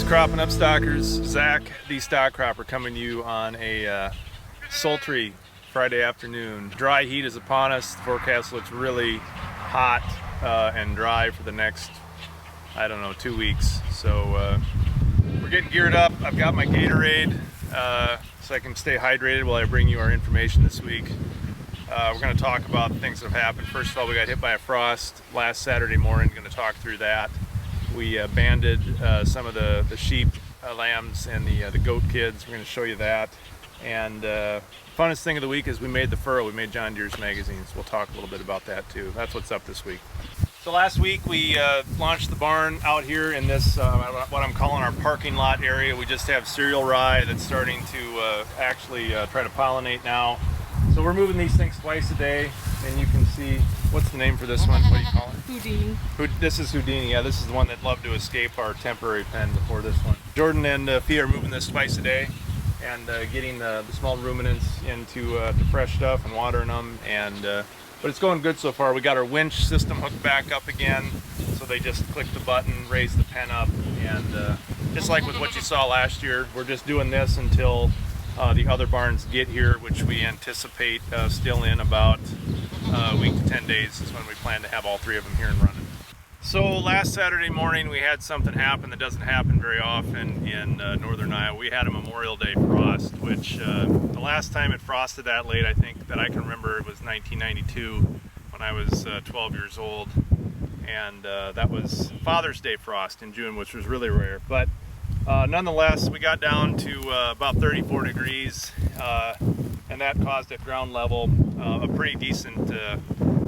Cropping Up Stockers, Zach the Stock Cropper, coming to you on a sultry Friday afternoon. Dry heat is upon us. The forecast looks really hot and dry for the next, I don't know, 2 weeks. So we're getting geared up. I've got my Gatorade so I can stay hydrated while I bring you our information this week. We're going to talk about things that have happened. First of all, we got hit by a frost last Saturday morning. Going to talk through that. We banded some of the sheep, lambs, and the goat kids. We're going to show you that. And funnest thing of the week is we made the Furrow. We made John Deere's magazines. We'll talk a little bit about that too. That's what's up this week. So last week we launched the barn out here in this, what I'm calling our parking lot area. We just have cereal rye that's starting to actually try to pollinate now. So we're moving these things twice a day, and you can see, what's the name for this one? What do you call it? Houdini. This is Houdini. Yeah, this is the one that loved to escape our temporary pen before this one. Jordan and Fia are moving this twice a day and getting the small ruminants into to fresh stuff and watering them. And but it's going good so far. We got our winch system hooked back up again, so they just click the button, raise the pen up, and just like with what you saw last year, we're just doing this until the other barns get here, which we anticipate still in about a week to 10 days is when we plan to have all three of them here and running. So last Saturday morning we had something happen that doesn't happen very often in northern Iowa. We had a Memorial Day frost, which the last time it frosted that late, I think that I can remember, it was 1992 when I was 12 years old, and that was Father's Day frost in June, which was really rare. But nonetheless, we got down to about 34 degrees, and that caused at ground level a pretty decent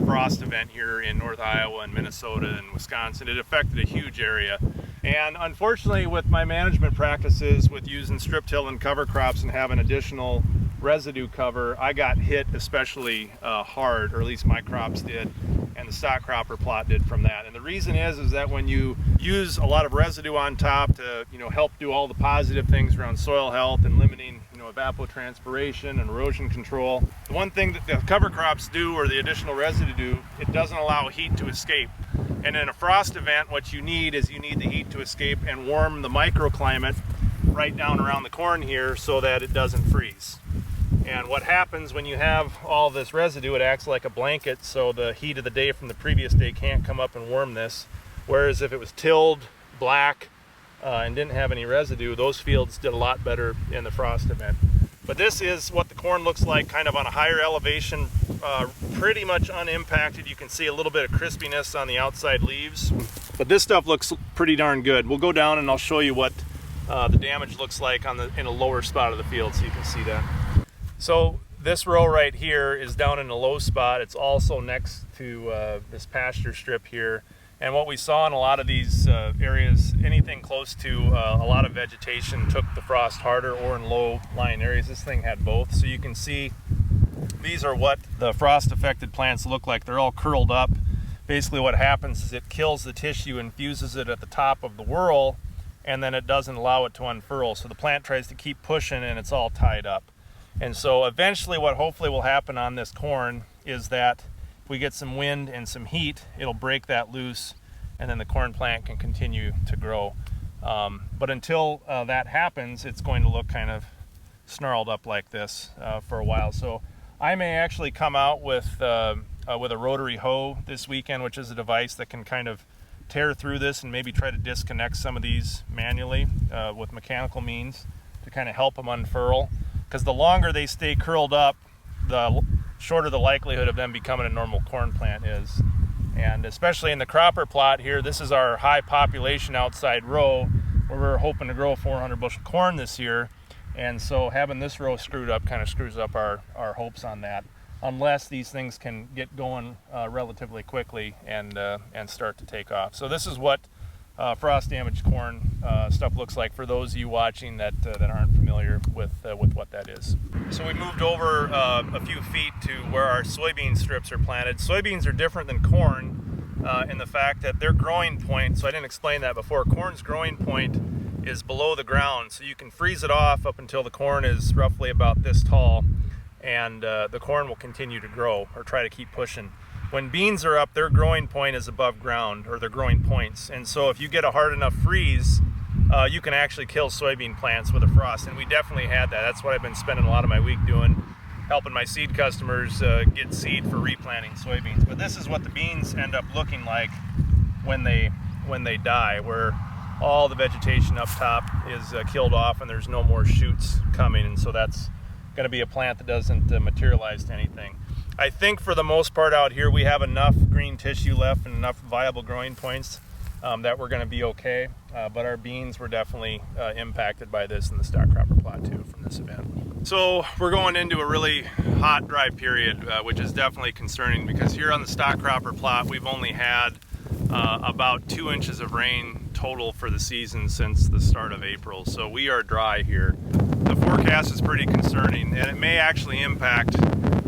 frost event here in North Iowa and Minnesota and Wisconsin. It affected a huge area. And unfortunately, with my management practices with using strip till and cover crops and having additional residue cover, I got hit especially hard, or at least my crops did, and the stock cropper plot did from that. And the reason is that when you use a lot of residue on top to help do all the positive things around soil health and limiting evapotranspiration and erosion control, the one thing that the cover crops do, or the additional residue do, it doesn't allow heat to escape. And in a frost event, what you need is the heat to escape and warm the microclimate right down around the corn here so that it doesn't freeze. And what happens when you have all this residue, it acts like a blanket, so the heat of the day from the previous day can't come up and warm this. Whereas if it was tilled, black, and didn't have any residue, those fields did a lot better in the frost event. But this is what the corn looks like kind of on a higher elevation, pretty much unimpacted. You can see a little bit of crispiness on the outside leaves. But this stuff looks pretty darn good. We'll go down and I'll show you what the damage looks like in a lower spot of the field so you can see that. So this row right here is down in a low spot. It's also next to this pasture strip here. And what we saw in a lot of these areas, anything close to a lot of vegetation took the frost harder, or in low-lying areas. This thing had both. So you can see these are what the frost-affected plants look like. They're all curled up. Basically what happens is it kills the tissue and fuses it at the top of the whorl, and then it doesn't allow it to unfurl. So the plant tries to keep pushing and it's all tied up. And so eventually what hopefully will happen on this corn is that if we get some wind and some heat, it'll break that loose, and then the corn plant can continue to grow. But until that happens, it's going to look kind of snarled up like this for a while. So I may actually come out with a rotary hoe this weekend, which is a device that can kind of tear through this and maybe try to disconnect some of these manually with mechanical means to kind of help them unfurl. Because the longer they stay curled up, the shorter the likelihood of them becoming a normal corn plant is. And especially in the cropper plot here, this is our high population outside row where we're hoping to grow 400 bushel corn this year. And so having this row screwed up kind of screws up our hopes on that, unless these things can get going relatively quickly and start to take off. So this is what frost damaged corn stuff looks like for those of you watching that aren't familiar with what that is. So we moved over a few feet to where our soybean strips are planted. Soybeans are different than corn in the fact that their growing point, so I didn't explain that before, corn's growing point is below the ground, so you can freeze it off up until the corn is roughly about this tall, and the corn will continue to grow or try to keep pushing. When beans are up, their growing point is above ground, or their growing points. And so if you get a hard enough freeze, you can actually kill soybean plants with a frost, and we definitely had that. That's what I've been spending a lot of my week doing, helping my seed customers get seed for replanting soybeans. But this is what the beans end up looking like when they die, where all the vegetation up top is killed off and there's no more shoots coming, and so that's going to be a plant that doesn't materialize to anything. I think for the most part out here we have enough green tissue left and enough viable growing points that we're going to be okay, but our beans were definitely impacted by this in the stock cropper plot too from this event. So we're going into a really hot dry period, which is definitely concerning, because here on the stock cropper plot we've only had about 2 inches of rain total for the season since the start of April, so we are dry here. The forecast is pretty concerning, and it may actually impact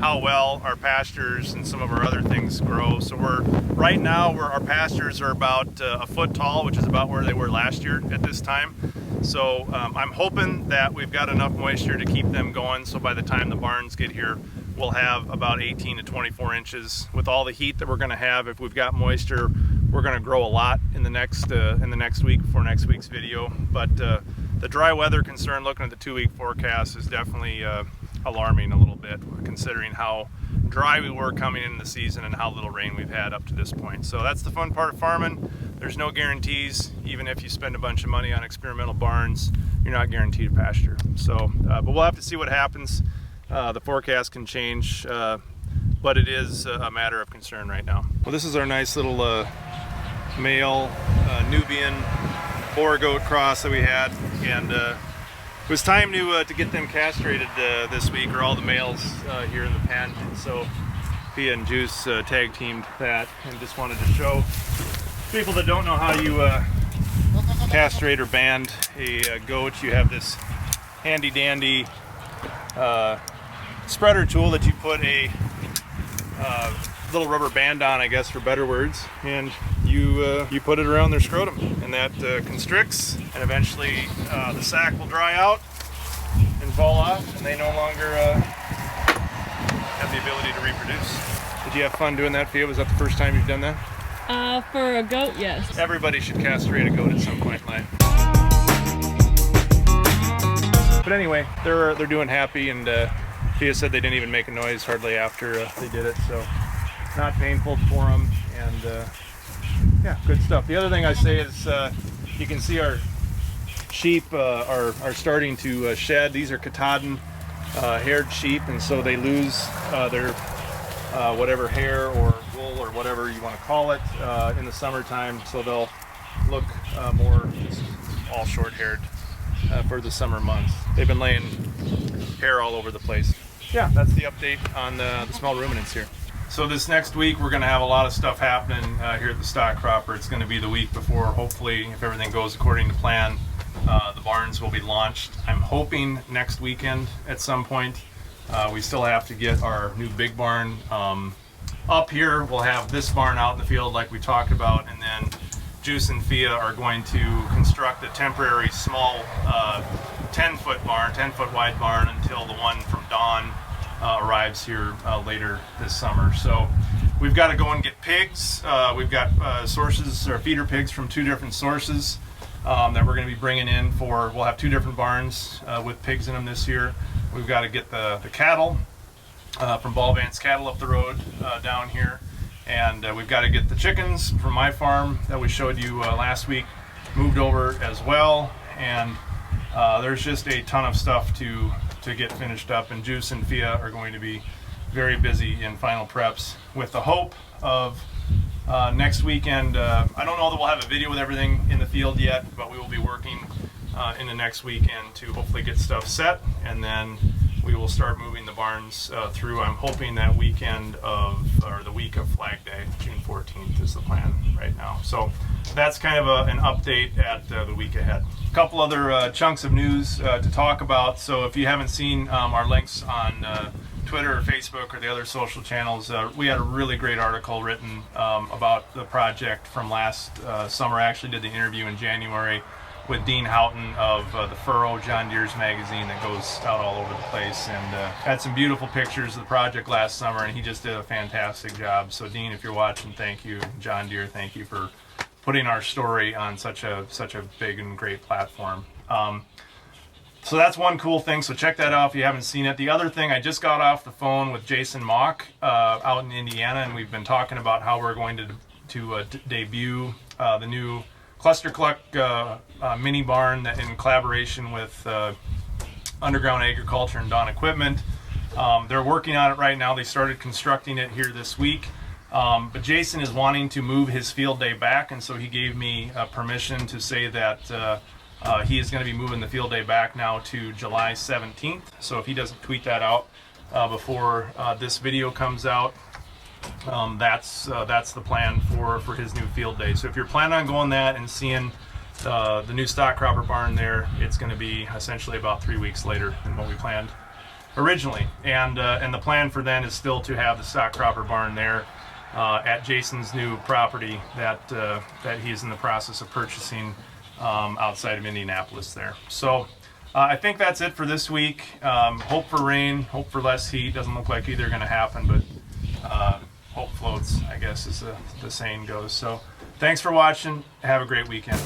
how well our pastures and some of our other things grow. So right now our pastures are about a foot tall, which is about where they were last year at this time. So I'm hoping that we've got enough moisture to keep them going, so by the time the barns get here we'll have about 18 to 24 inches. With all the heat that we're going to have, if we've got moisture, we're going to grow a lot in the next week for next week's video. But the dry weather concern, looking at the 2-week forecast, is definitely alarming a little bit, considering how dry we were coming into the season and how little rain we've had up to this point. So that's the fun part of farming. There's no guarantees. Even if you spend a bunch of money on experimental barns, you're not guaranteed a pasture. So, but we'll have to see what happens. The forecast can change, but it is a matter of concern right now. Well, this is our nice little male Nubian Furrow goat cross that we had, and it was time to get them castrated this week, or all the males here in the pen. And so Fia and Juice tag teamed that, and just wanted to show people that don't know how you castrate or band a goat. You have this handy dandy spreader tool that you put a little rubber band on, I guess for better words, and you put it around their scrotum, and that constricts, and eventually the sac will dry out and fall off, and they no longer have the ability to reproduce. Did you have fun doing that, Fia? Was that the first time you've done that? For a goat, yes. Everybody should castrate a goat at some point in life. But anyway, they're doing happy, and Fia said they didn't even make a noise hardly after they did it, so not painful for them, and yeah, good stuff. The other thing I say is you can see our sheep are starting to shed. These are Katahdin haired sheep, and so they lose their whatever hair or wool or whatever you want to call it in the summertime, so they'll look more all short-haired for the summer months. They've been laying hair all over the place. Yeah, that's the update on the small ruminants here. So this next week we're going to have a lot of stuff happening here at the stock cropper. It's going to be the week before, hopefully, if everything goes according to plan, the barns will be launched. I'm hoping next weekend at some point. We still have to get our new big barn up here. We'll have this barn out in the field like we talked about, and then Juice and Fia are going to construct a temporary small 10-foot barn, 10-foot wide barn, until the one from Dawn arrives here later this summer. So we've got to go and get pigs. We've got sources or feeder pigs from 2 different sources that we're going to be bringing in for. We'll have 2 different barns with pigs in them this year. We've got to get the cattle from Ball Vance Cattle up the road down here, and we've got to get the chickens from my farm that we showed you last week moved over as well. And there's just a ton of stuff to get finished up, and Juice and Fia are going to be very busy in final preps with the hope of next weekend. I don't know that we'll have a video with everything in the field yet, but we will be working in the next weekend to hopefully get stuff set, and then we will start moving the barns through. I'm hoping that weekend or the week of Flag Day, June 14th is the plan right now. So that's kind of an update at the week ahead. A couple other chunks of news to talk about. So if you haven't seen our links on Twitter or Facebook or the other social channels, we had a really great article written about the project from last summer. I actually did the interview in January with Dean Houghton of the Furrow, John Deere's magazine that goes out all over the place, and had some beautiful pictures of the project last summer, and he just did a fantastic job. So Dean, if you're watching, thank you. John Deere, thank you for putting our story on such a big and great platform. So that's one cool thing. So check that out if you haven't seen it. The other thing, I just got off the phone with Jason Mauck out in Indiana, and we've been talking about how we're going to debut the new Cluster Cluck mini barn that in collaboration with Underground Agriculture and Dawn Equipment. They're working on it right now. They started constructing it here this week. But Jason is wanting to move his field day back, and so he gave me permission to say that he is going to be moving the field day back now to July 17th. So if he doesn't tweet that out before this video comes out, that's the plan for his new field day. So if you're planning on going that and seeing the new stock cropper barn there, it's going to be essentially about 3 weeks later than what we planned originally. And the plan for then is still to have the stock cropper barn there at Jason's new property that he's in the process of purchasing outside of Indianapolis there. So I think that's it for this week. Hope for rain, hope for less heat. Doesn't look like either going to happen, but hope floats, I guess, as the saying goes. So thanks for watching. Have a great weekend.